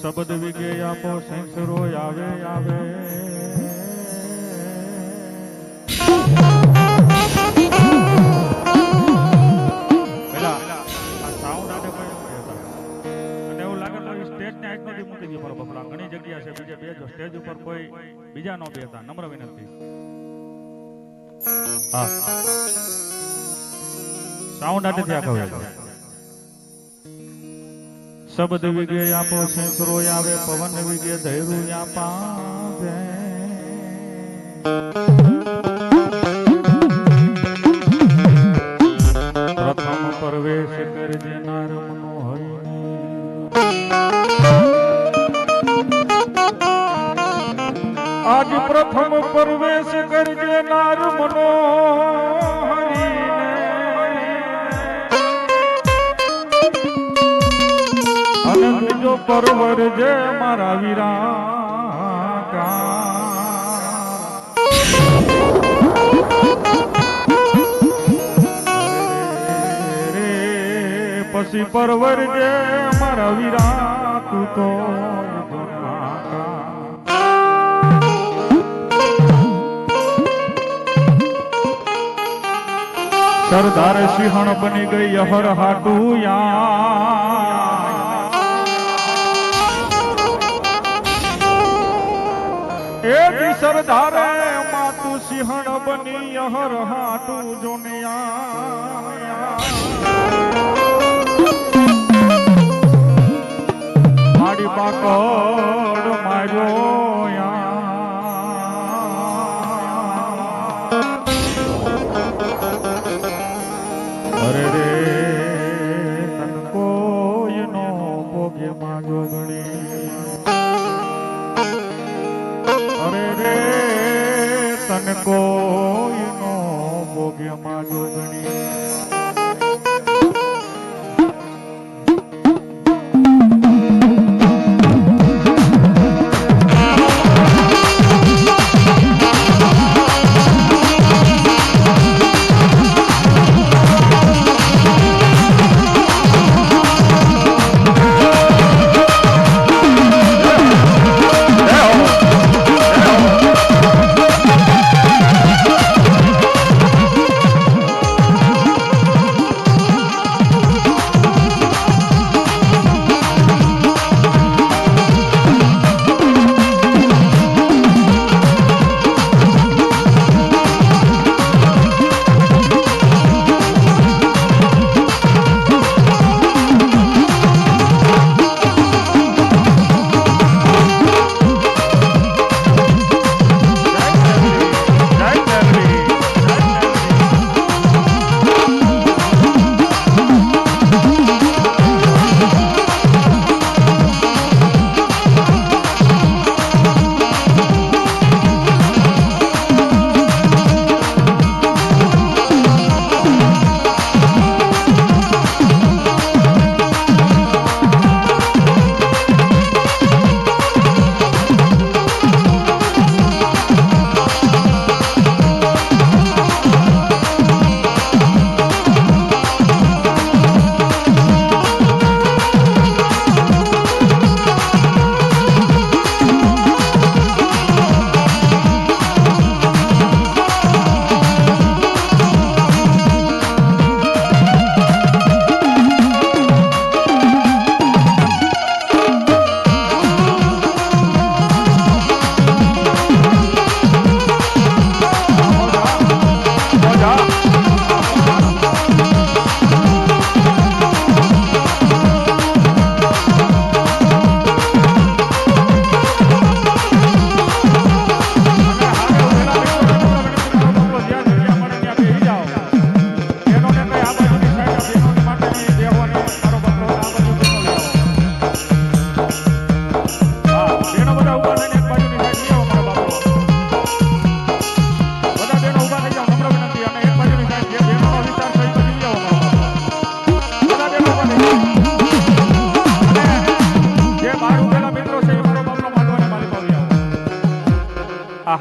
શબ્દ વિગે આપો સંસરો આવે આવે પેલા આ સાઉન્ડ આને કોઈ નથી હોતા અને એવું લાગે તો સ્ટેજ ને આઈટ નથી મૂકી દે મારો બપલા ઘણી જગ્યા છે બીજે બેજો સ્ટેજ ઉપર કોઈ બીજા નો બેતા નમ્ર વિનંતી હા સાઉન્ડ આટે થી આખો શબ્દ વિગે આપો સંસરો આવે પવન વિગે ધૈર્યું પાવે પ્રથમ પ્રવેશ કરજે નાર મનોહરી આજ પ્રથમ પ્રવેશ કરજે નાર મનોહરી જો પરવર જે મારા વીરા પછી પરવર જે મારા વીરા તું તો સરદાર સિંહણ બની ગઈ હર હાટુ એક સરદારે માતુ સિંહણ બની હર હાટુ જોનિયા મારી પાકડ માર્યો અરે રે તન કોઈ નો ભોગે માગો ગણી અરે રે તન કોઈ નો ભોગે માગો ગણી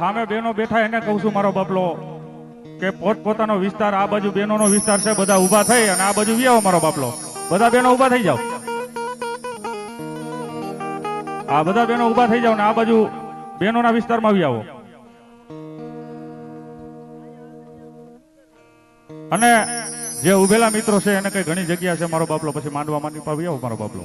સામે બેનો બેઠા એને કહું છું મારો બાપલો કે પોતપોતાનો વિસ્તાર આ બાજુ બેનોનો વિસ્તાર છે બધા ઊભા થઈ અને આ બાજુ વ્યાવો મારો બાપલો બધા બેનો ઊભા થઈ જાઓ આ બધા બહેનો ઊભા થઈ જાવ ને આ બાજુ બહેનોના વિસ્તારમાં આવી આવો. અને જે ઉભેલા મિત્રો છે એને કઈ ઘણી જગ્યા છે મારો બાપલો, પછી માંડવા માંડી પાવી આવો મારો બાપલો.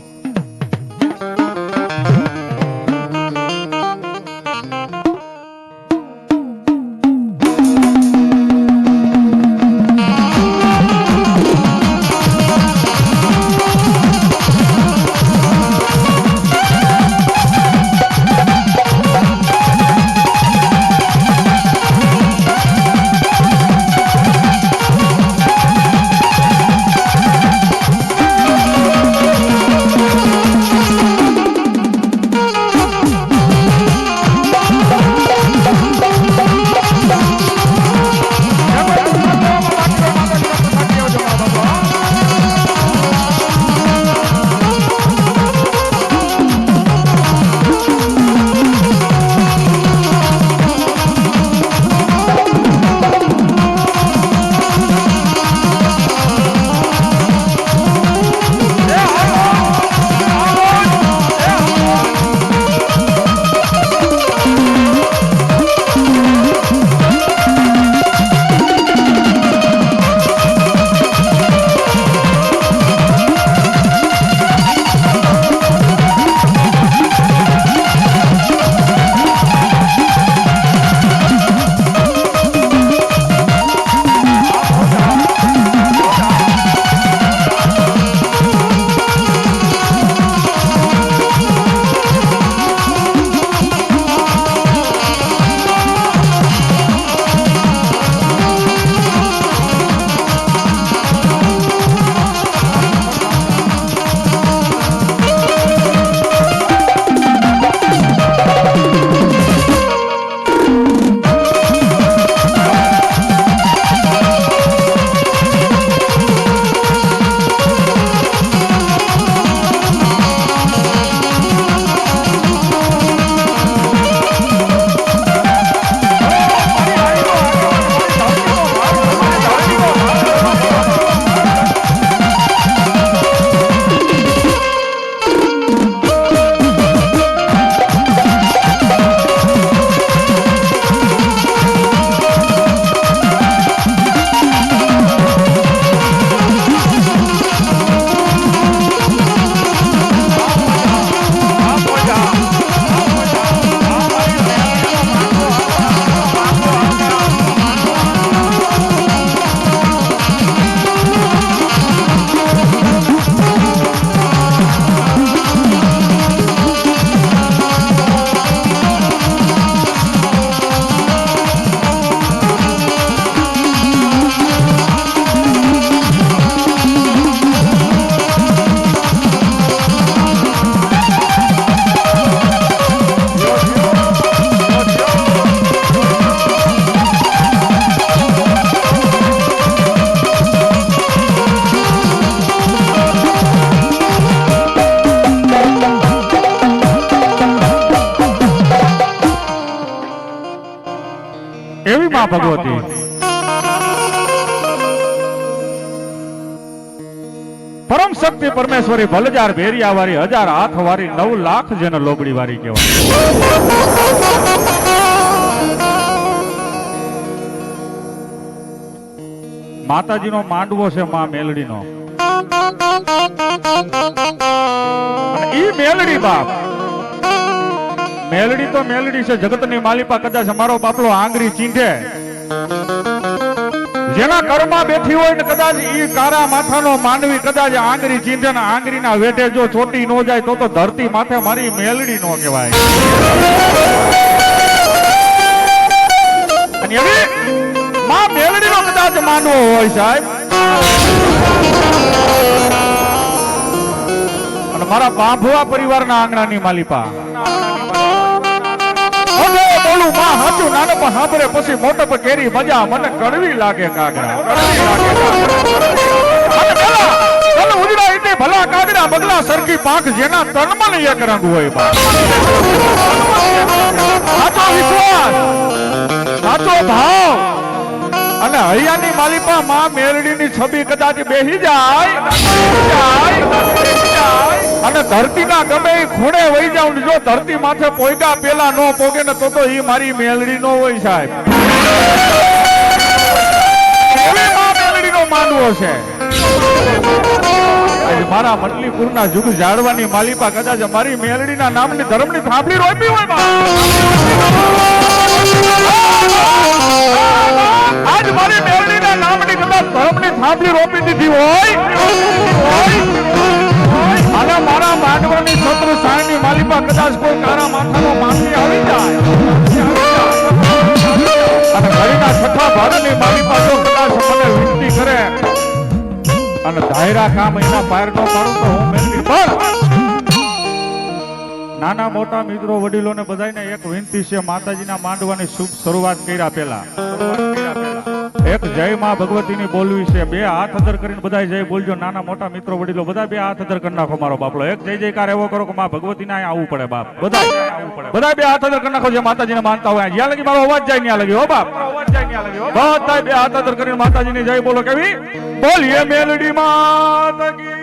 એવી માં ભગવતી પરમ શક્તિ પરમેશ્વરી ભલજાર ભેરિયા વાળી 1000 હાથ વાળી 9 લાખ જેને લોબડી વાળી કહેવાય. માતાજીનો માંડવો છે માં મેલડીનો, અને ઈ મેલડી બાપ મેલડી તો મેલડી છે, જગતની માલિપા. કદાચ અમારો બાપલો આંગળી ચીંધે, જેના ઘરમાં બેઠી હોય ને કદાચ ઈ કારા માથાનો માનવી કદાચ આંગળી ચીંધે ને આંગળીના વેઢે જો ચોટી ન જાય તો ધરતી માથે મારી મેલડી નો કહેવાય. અને હવે માં મેલડી નો કદાચ માનવો હોય સાહેબ, અને મારા બાંભુઆ પરિવારના આંગણાની માલિપા બોલું માં હાચું નાનપ સાંભળે પછી મોટપ કેરી મજા મને કડવી લાગે કાગડા, કડવી લાગે ઉજડા એટલે ભલા કાગડા બગલા સરખી પાંખ જેના તનમાં એક રંગ હોય. સાચો વિશ્વાસ, સાચો ભાવ અને હૈયાની માલિપા માં મેરડીની છબી કદાચ બેહી જાય અને ધરતીના ગમે એ ખૂણે વહી જાઉં ને જો ધરતી માથે પોયગા પેલા નો પોગે ને તો ઈ મારી મેલડી નો હોય સાહેબ. એવી માં મેલડી નો માંડવો છે. મારા મટલીપુરના જુગ જાળવાની માલિપા કદાચ મારી મેલડીના નામની ધર્મની થાંભલી રોપી હોય આજ મારી મેલડીના નામની કદાચ ધર્મની થાંભલી રોપી દીધી હોય અને મારા માંડવાની છત્ર સાયની માલિપા કદાચ કોઈ કારા માથાનો માથે આવી જાય અને ઘડીના છઠ્ઠા ભાગની માલિપા જો કદાચ મને વિનંતી કરે અને ધાયરા કામ એના પાર નો પાડું તો હું મેલડી પર. નાના મોટા મિત્રો વડીલોને બધાને એક વિનંતી છે, માતાજીના માંડવાની શુભ શરૂઆત કર્યા પહેલા એક જય માં ભગવતીની બોલવી છે. બે હાથ અદર કરીને બધા જય બોલજો. નાના મોટા મિત્રો વડીલો બધા બે હાથ અદર કરી નાખો. મારો બાપલો એક જય જયકાર એવો કરો કે માં ભગવતીને અહીંયા આવવું પડે બાપ. બધા બે હાથ અદર કરી નાખો જે માતાજીને માનતા હોય. જ્યાં લગી મારો અવાજ જાય ત્યાં લગી હો બાપ. બધા બે હાથ અદર કરીને માતાજીની જય બોલો. કેવી બોલીએ મેલડી માત કી,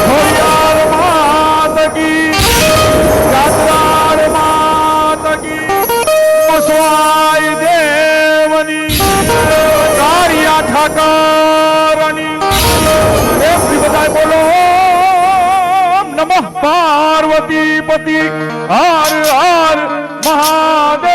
ખોડિયાર માત કી, જાત્રાર માત કી, મુસવાઈ દેવની, કારિયા ઠાકરની. એમથી બધા બોલો નમઃ પાર્વતી પતિ હર હર મહાદેવ.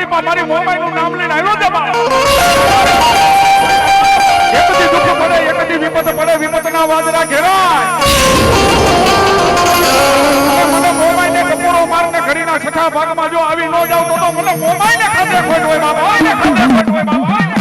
માલિપા મારી મોમાઈનું નામ લઈને આવ્યો છે બા એકદી દુઃખ પડે એકદી વિપત પડે વિપતના વાદળા ઘેરાય મને મોમાઈને કપૂરો મારને ઘડીના છઠ્ઠા ભાગમાં જો આવી ન જાવ તો મને મોમાઈને ખાતે ખોટ હોય બાબા ખાતે ખોટ હોય બાબા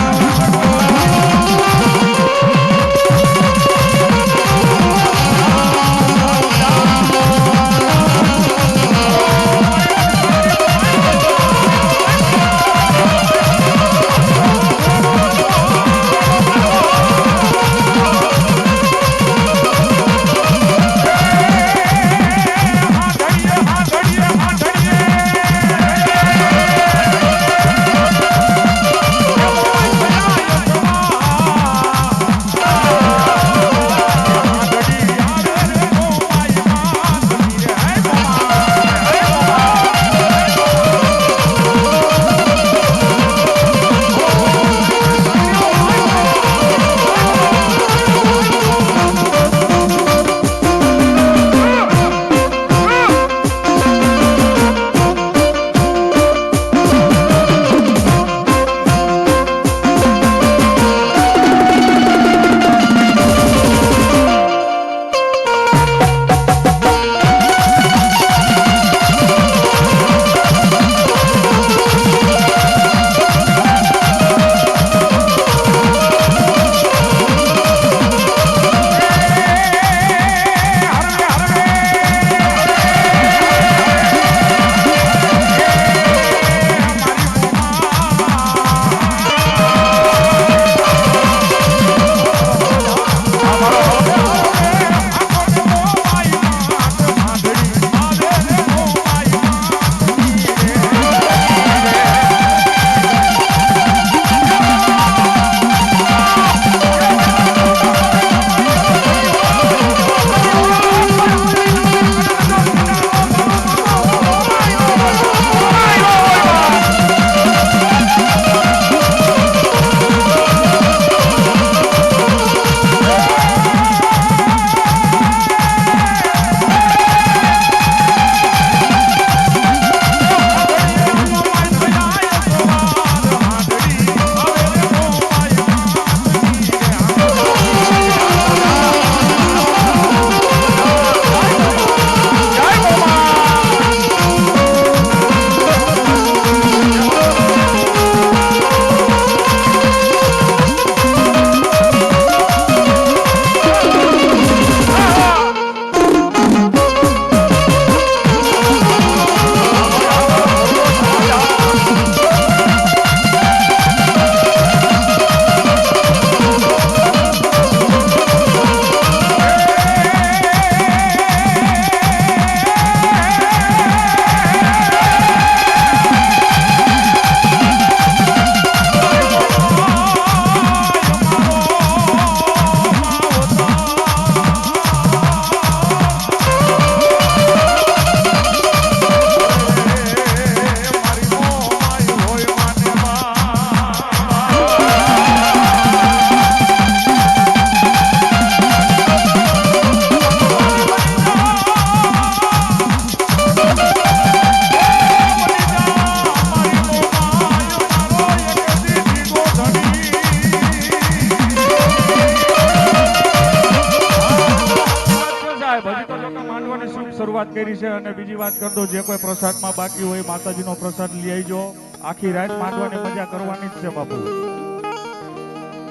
શરૂઆત કરી છે અને બીજી વાત કર દો જે કોઈ પ્રસાદમાં બાકી હોય માતાજીનો પ્રસાદ લઈ આવજો આખી રાત માંડવાની મજા કરવાની જ છે બાપુ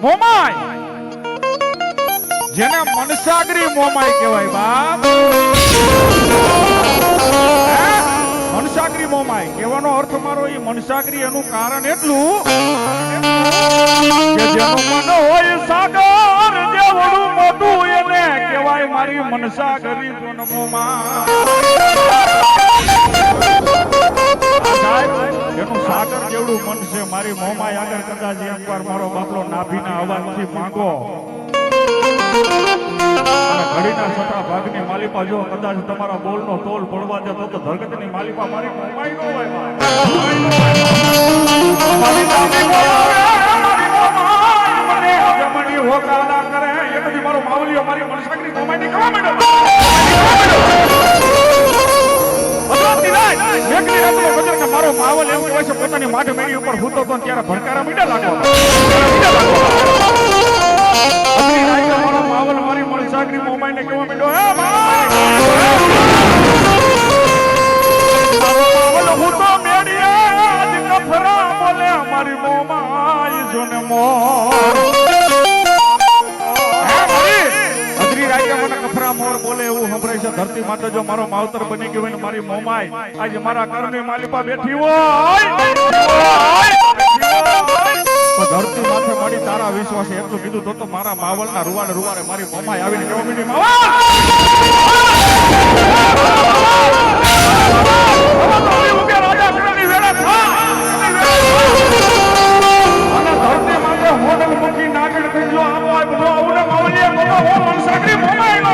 મોમાઈ જેને મનસાગરી મોમાઈ કહેવાય બાપ મનસાગરી મોમાઈ કહેવાનો અર્થ મારો એ મનસાગરી એનું કારણ એટલું કે જેનું મન હોય સાગર જેવડું મોટું એને કહેવાય મારી મનસાગરી મોમાઈ એનું સાગર જેવડું મન છે મારી મોમાઈ આગળ કદાચ એકવાર મારો બાપલો નાભીના અવાજથી માંગો ઘડીના છઠ્ઠા ભાગની માલિપા જો કદાચ તમારા બોલનો તોલ પડવા દે તો ધરગતની માલિપા મારી મોમાઈ નો હોય મારો માવલીઓ મારી મનસાગરી મોમાઈની કરવા માંડ્યો મારો માવલ એમ કહેવાય છે પોતાની માથે મેળી ઉપર હૂતો તો ત્યારે ભડકારા મીડા લાગવા અગ્નિ રાજા મારો માવલ મારી મળસાગરી મોમાઈને કેવા મીડો હે માવલ હૂતો મેળીએ આજ કફરા બોલે મારી મોમાઈ જોને મોર મોર બોલે એવું સંભળાય છે ધરતી માતા જો મારો માવતર બની ગયો હોય ને મારી મોમાઈ આજે મારા ઘરની માલિપા બેઠી હોય તો ધરતી માથે મારી તારા વિશ્વાસ એટલું કીધું તો મારા માવલના રૂવાડે રૂવાડે મારી મોમાઈ આવીને કેવા મીડી ધરતી માથે હોટલ મૂકી નાગણ થઈ જો આવો આ બધો આવું ને માવલીએ મોમા હો મનસાગરી મોમાઈ નો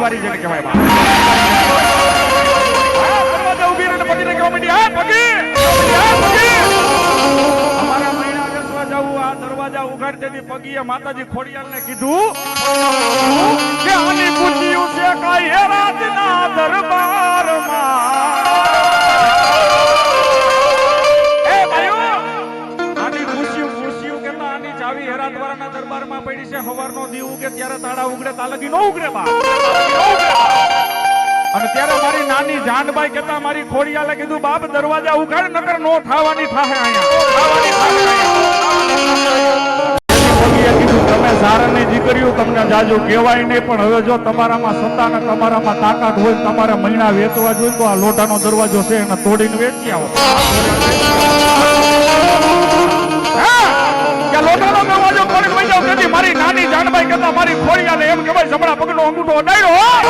વારી જેને કહેવાય બા દરવાજા ઊભી રહીને પગીને કહેવા માંડી હા પગી અમારા મહિના બેસવા જાવું આ દરવાજા ઉઘાડ દેતી પગીએ માતાજી ખોડિયાલને કીધું કે આની પૂછ્યું છે કાઈ હે રાતના દરબારમાં એ ભાઈઓ આની પૂછ્યું કેતા આની ચાવી હેરાતવાળાના દરબારમાં પડી છે હવારનો દી ઉગે ત્યારે તાળા ઉગડે તાલગી નો ઉગડે બા અને ત્યારે મારી નાની જાનબાઈ કહેતા મારી ખોડિયાલે કીધું બાપ દરવાજા ઉઘાડ નકર નો થાવાની થાહે અહીંયા તમે સારાની દીકરીઓ તમને જાજુ કહેવાય નહીં પણ હવે જો તમારામાં સત્તા ને તમારામાં તાકાત હોય તમારે મહિના વેચવા જોઈએ તો આ લોટાનો દરવાજો છે એને તોડીને વેચી આવો લોટાનો દરવાજો તોડીને વેચી આવો તેથી મારી નાની જાનબાઈ કહેતા મારી ખોડિયાલે એમ કહેવાય જમણા પગનો અંગૂઠો અડાડ્યો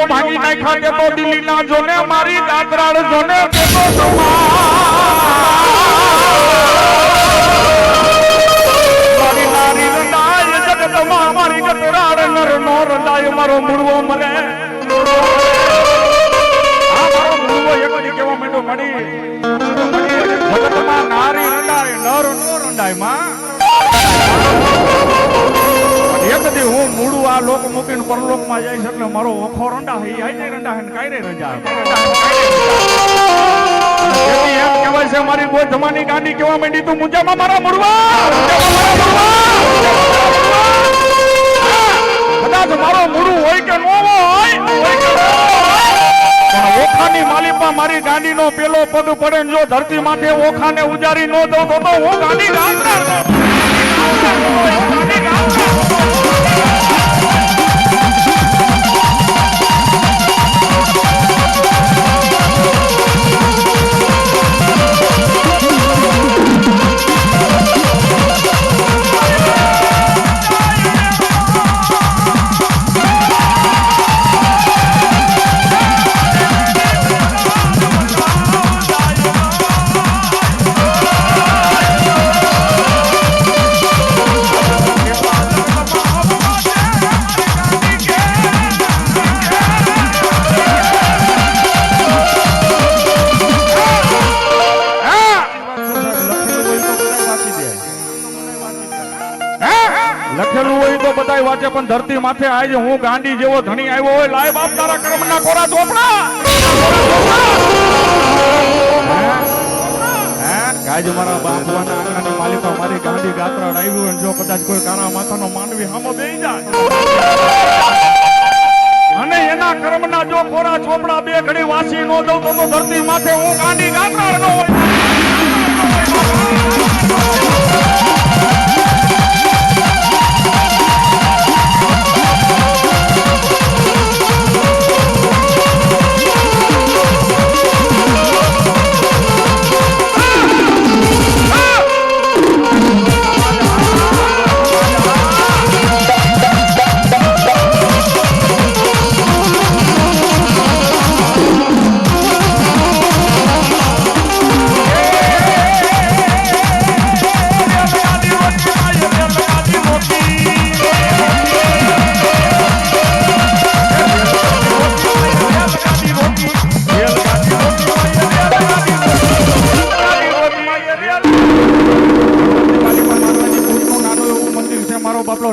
ભાગી નાખ્યા તે તો દિલ્હી ના જોને મારી દાતરાળ જોને તે તો મારી નારી રંડાય જગતમાં મારી ગતરાળ નર નો રંડાય મારો મૂળવો મને આ મારો મૂળવો એક જ કેવા માંડો મળી જગતમાં નારી રંડાય નર નો રંડાય માં એક દી હું મૂળું આ લોક મૂકીને પરલોક માં જઈશ એટલે મારો ઓખો રંડા હે આઈ રંડા હે કાઈ રે રજા એમ કહેવાય છે મારી કોઈ ધમાની ગાંડી કેવા માંડી તું મુજામાં મારા મૂળવા કદાચ મારો મૂળું હોય કે ન હોય પણ ઓખાની માલિપા મારી ગાંડી નો પેલો પગ પડે જો ધરતી માથે ઓખાને ઉજારી ન દઉં તો હું ગાંડી છે પણ ધરતી માથે આજે હું ગાંડી જેવો ધણી આવ્યો હોય લાય બાપ તારા કર્મના કોરા ચોપડા ગાજ મારા બાપવાના આંગણાની માલિકા મારી ગાંડી ગાત્રા આવ્યું હોય જો કદાચ કોઈ કારા માથાનો માનવી હામો બેહી જાય અને એના કર્મના જો કોરા ચોપડા બે ઘડી વાસી નો દઉં તો ધરતી માથે હું ગાંડી ગાત્રા નો હોય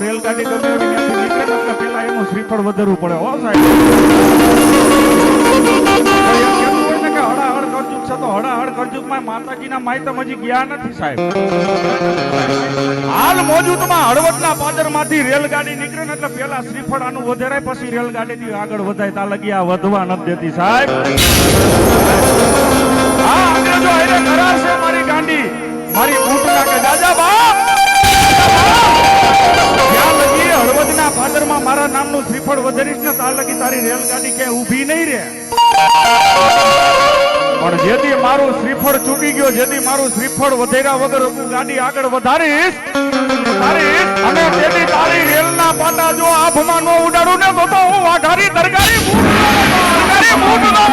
રેલગાડી ગમે એવી ત્યાંથી નીકળે એટલે પેલા એનું શ્રીફળ વધારવું પડે હો સાહેબ હડાહડ કરજુક છે તો હડાહડ કરજુકમાં માતાજીના માયતમ હજી ગયા નથી સાહેબ હાલ મોજૂદમાં હળવદના પાદરમાંથી રેલગાડી નીકળે ને એટલે પેલા શ્રીફળ આનું વધારાય પછી રેલગાડીથી આગળ વધાય તા લગી આ વધવા નથી દેતી સાહેબ હા અંગ્રેજો હારે કરાર છે મારી ગાંડી મારી ઊંટના કે દાદા બાપ હળવદના પાદરમાં મારા નામનું શ્રીફળ વધારીશ ને તાર લગી તારી રેલગાડી કે ઊભી નહીં રે પણ જેથી મારું શ્રીફળ ચૂકી ગયો જેથી મારું શ્રીફળ વધાર્યા વગર હું ગાડી આગળ વધારીશ અને તેથી તારી રેલના પાટા જો આભમાં નો ઉડાડું ને તો હું વાઘારી દરગારી મૂઠ નો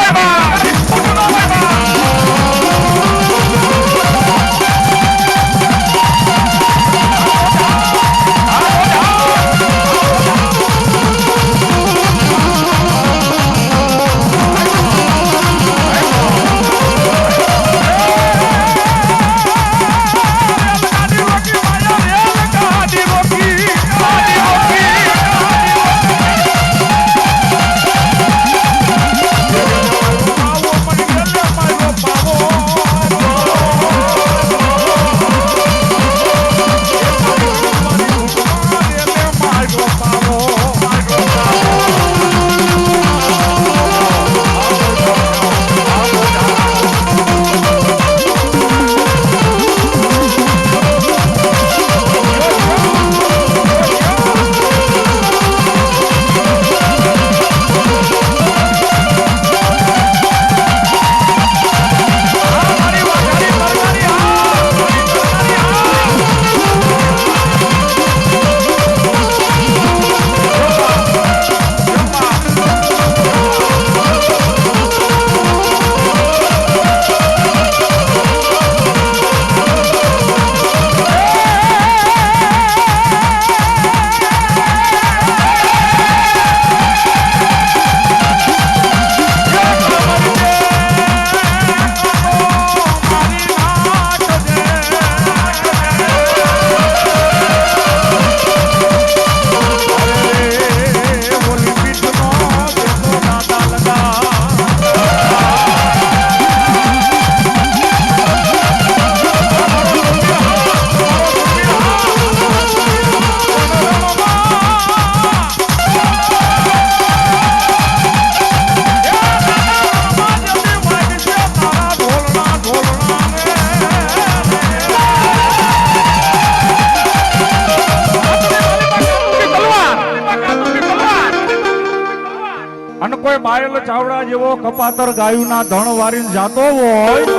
બાયલ ચાવડા જેવો કપાતર ગાયુના ધણ વારીને જાતો હોય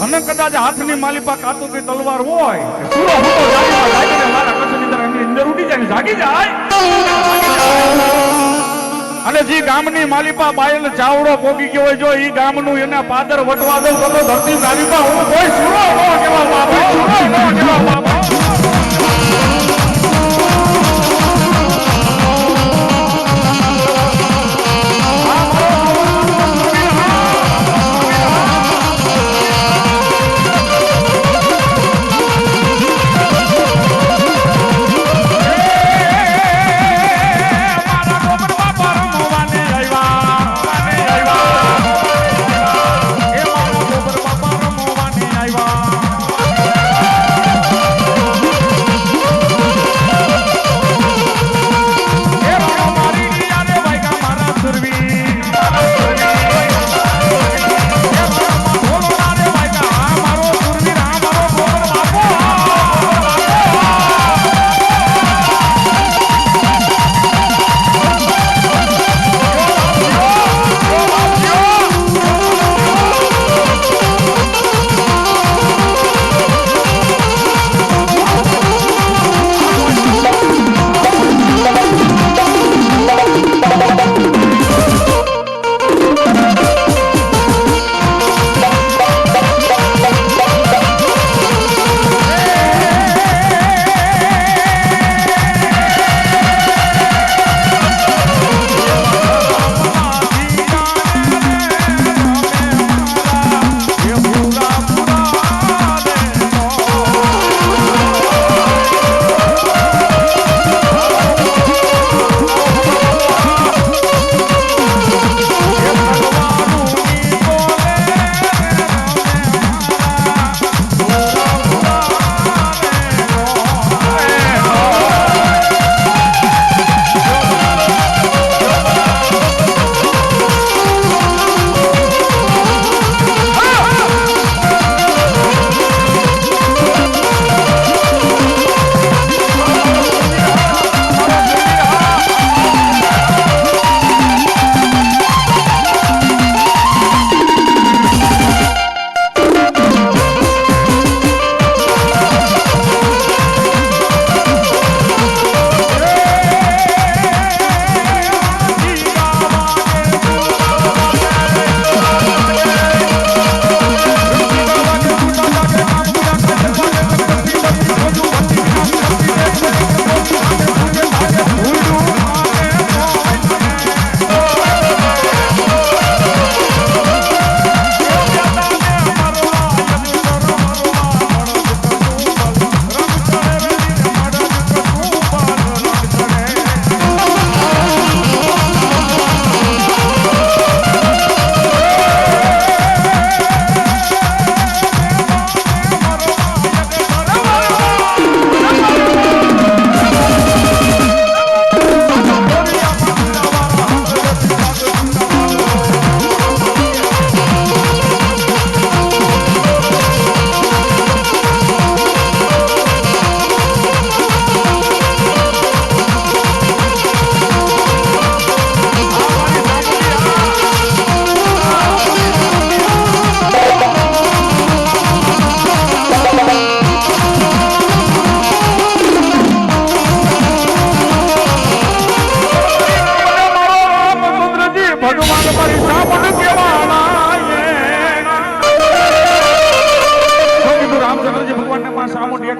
અને કદાચ હાથની માલિપા કાતુકી તલવાર હોય સુરો હુતો જાગીમાં લાગીને મારા કચ્છની અંદર ઉડી જાય જાગી જાય અને જે ગામની માલિપા બાયલ ચાવડો પોગી ગયો હોય જો ઈ ગામનું એના પાદર વટવા દઉં તો ધરતી માલિપા હું કોઈ સુરો ન કેવા બાપા સુરો ન કેવા બાપા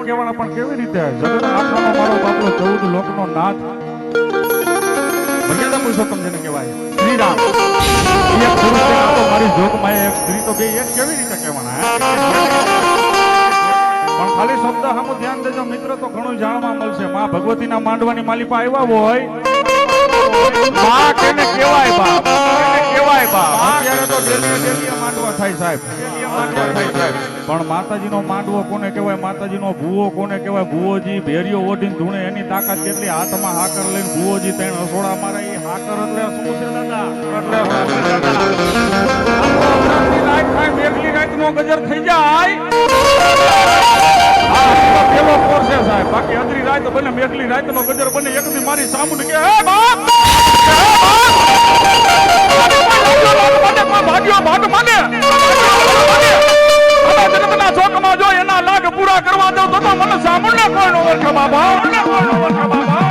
કહેવાના પણ કેવી રીતે જગત આખાનો મારો બાપલો 14 લોકનો નાથ મર્યાદા પુરુષોત્તમ જેને કહેવાય શ્રી રામ એક પુરુષ છે તો મારી જોગમાં એક સ્ત્રી તો બે એક કેવી રીતે કહેવાના પણ ખાલી શબ્દ સામું ધ્યાન દેજો મિત્ર તો ઘણું જાણવા મળશે માં ભગવતીના માંડવાની માલિપા આવ્યા હોય માં કેને કહેવાય બાપ કેને કહેવાય બાપ અત્યારે તો ડેલી માંડવા થાય સાહેબ પણ માતાજીનો માંડવો કોને કહેવાય માતાજીનો ભૂવો કોને કહેવાય ભૂવોજી ભેરિયો ઓઢીને ધૂણે એની તાકાત કેટલી હાથમાં હાકર લઈને ભૂવોજી ત્રણ અસોડા મારે એ હાકર એટલે શું છે દાદા મેઘલી રાતનો ગજર થઈ જાય પેલો કોર છે સાહેબ બાકી અદરી રાત બને મેઘલી રાતનો ગજર બને એકદી મારી સામુને કે હે બાપ ભાગ્યો ભાગ માને જગતના ચોકમાં જો એના લાગ પૂરા કરવા દો તો મને સાંભળને કોઈનો વરખે બાબા કોઈનો વરખે બાબા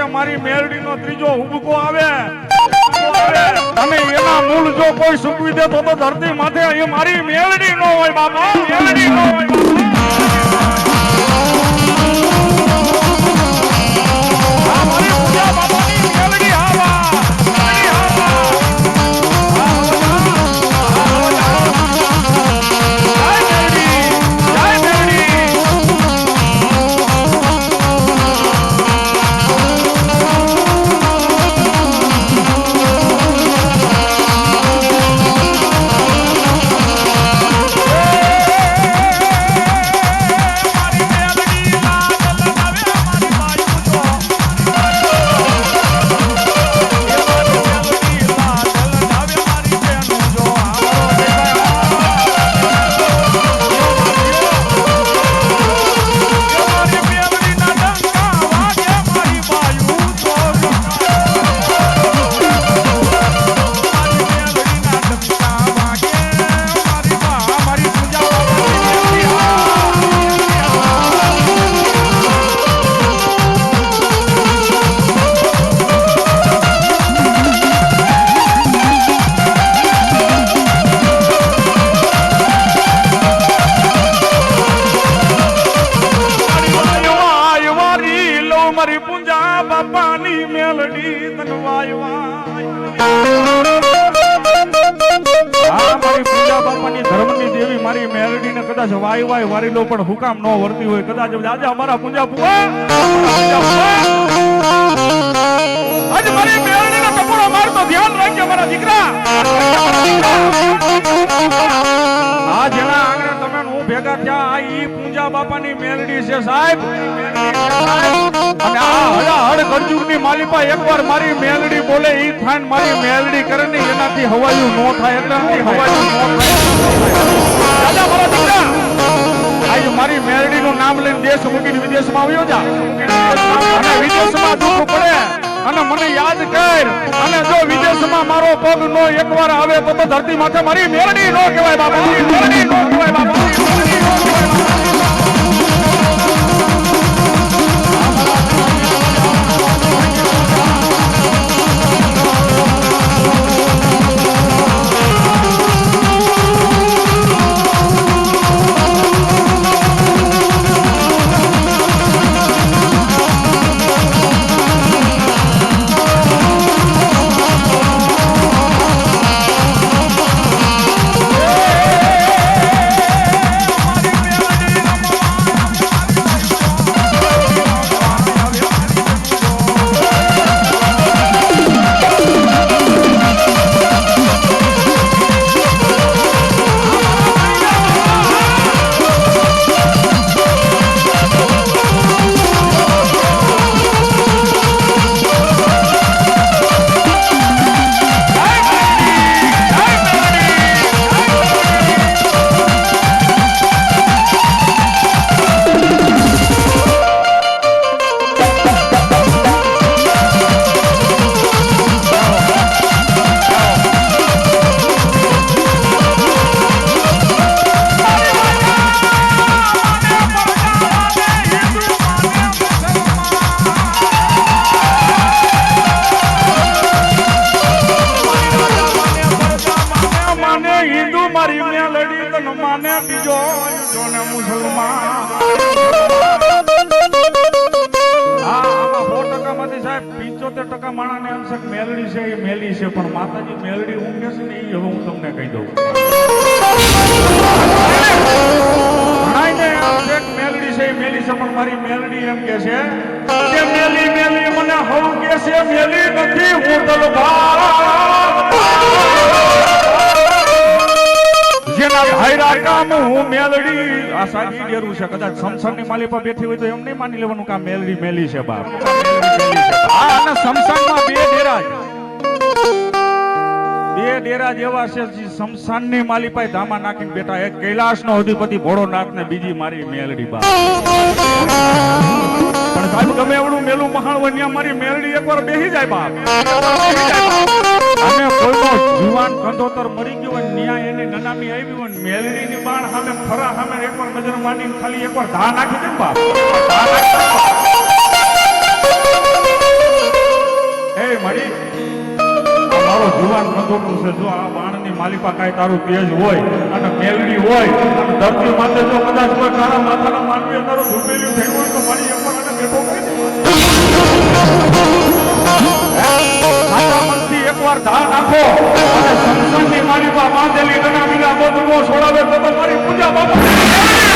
મારી મેલડીનો ત્રીજો હુબકો આવે અને એના મૂળ જો કોઈ સુકવી દે તો ધરતી માથે એ મારી મેલડી નો હોય બાપા મેલડી નો હોય બાપા મારી પૂજા બાપાની મેલડી આવા કદાચ વાય વાય વારી લો પણ હુકામ ન વર્તી હોય કદાચ આજે અમારા પૂંજા પુઆ આજે મારી મેળણીનો ટપોરો મારતો ધ્યાન રાખજો મારા દીકરા આ જેના આંગણે તમે હું ભેગા થયા આ ઈ પૂંજા બાપાની મેલડી છે સાહેબ અને આ હળ ગરજુગની માલિપા એકવાર મારી મેલડી બોલે ઈ થાન મારી મેલડી કરે ને એનાથી હવાયું નો થાય એટલાથી હવાયું નો થાય દાદા મારા દીકરા આજે મારી મેલડીનું નામ લઈને દેશ મૂકીને વિદેશમાં આવ્યો જા અને વિદેશમાં દુઃખ પડે અને મને યાદ કર અને જો વિદેશમાં મારો પગ નો એકવાર આવે તો ધરતી માથે મારી મેલડી નો કહેવાય બાપા મેલડી નો કહેવાય બાપા મેલડી છે એ મેલી છે પણ માતાજી મેલડી હું કે છે ને એ હવે હું તમને કહી દઉં મેલડી છે એ મેલી છે પણ મારી મેલડી એમ કે છે કે મેલી મેલી મને હવ કે છે મેલી નથી હું તલવાર જેના ભાઈરા કામ હું મેલડી આ સાચી ડેરું છે કદાચ સમસાનની માલિપા બેઠી હોય તો એમ નહીં માની લેવાનું કે આ મેલડી મેલી છે બાપ આ સમસાનમાં બે ડેરા જેવા છે સમસાનની માલિપાઈ ધામા નાખીને બેઠા એક કૈલાસનો અધિપતિ ભોળોનાથ ને બીજી મારી મેલડી બા પણ સાહેબ ગમે એવડું મેલું મહાણ હોય ત્યાં મારી મેલડી એકવાર બેહી જાય બાપ અને કોઈનો જુવાન કંધોતર મરી ગયો હોય ન્યા એની નનામી આવી હોય મેલડીની બાણ સામે ફરા સામે એકવાર નજર માંડીને ખાલી એકવાર ધા નાખી દે બાપ એ મારી મારો જુવાન કંધોતર છે જો આ બાણની માલિપા કાંઈ તારું તેજ હોય અને મેલડી હોય અને ધરતી માથે જો કદાચ કોઈ તારા માથાના માનવી તારું ધૂપેલું થઈ હોય તો મારી એકવાર અને બેઠો કરી દે એકવાર ધા નાખો અને સંસારની માલિપા બાંધેલી ઘણા બીજા બધું છોડાવે તો મારી પૂજા બાપા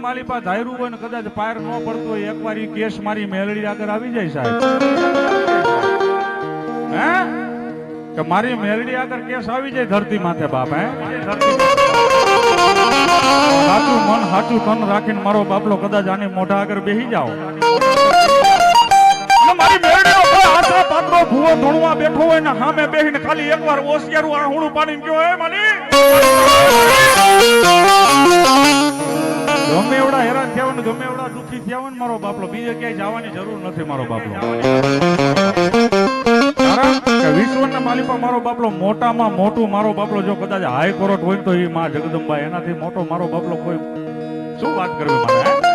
માલિપા ધાર્યું હોય ને કદાચ પાર ન પડતો હોય એકવાર ઈ કેસ મારી મેલડી આગળ આવી જાય સાહેબ હે કે મારી મેલડી આગળ કેસ આવી જાય ધરતી માથે બાપ હે સાચું મન સાચું તન રાખીને મારો બાપલો કદાચ આની મોઢા આગળ બેહી જાઓ મારી મેલડીનો આશરા પાત્રો ભૂવો ધૂણવા બેઠો હોય ને સામે બેહીને ખાલી એકવાર ઓસિયારું આહુણું પાડીને ગયો હે માલી ગમે એવડા હેરાન થયા હોય ને ગમે એવડા દુઃખી થયા હોય ને મારો બાપલો બીજે ક્યાંય જવાની જરૂર નથી મારો બાપલો કારણ કે વિશ્વના માલિપા મારો બાપલો મોટામાં મોટું મારો બાપલો જો કદાચ હાઈકોર્ટ હોય તો એ માં જગદંબા એનાથી મોટો મારો બાપલો કોઈ શું વાત કરવી મારે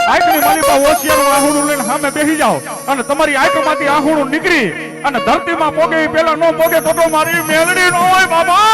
આંખની માલિપા ઓશિયારું આહુણું લઈને સામે બેસી જાઓ અને તમારી આંખમાંથી આહુણું નીકળી અને ધરતીમાં પોગે પેલા નો પોગે તો મારી મેલડી નો હોય બાબા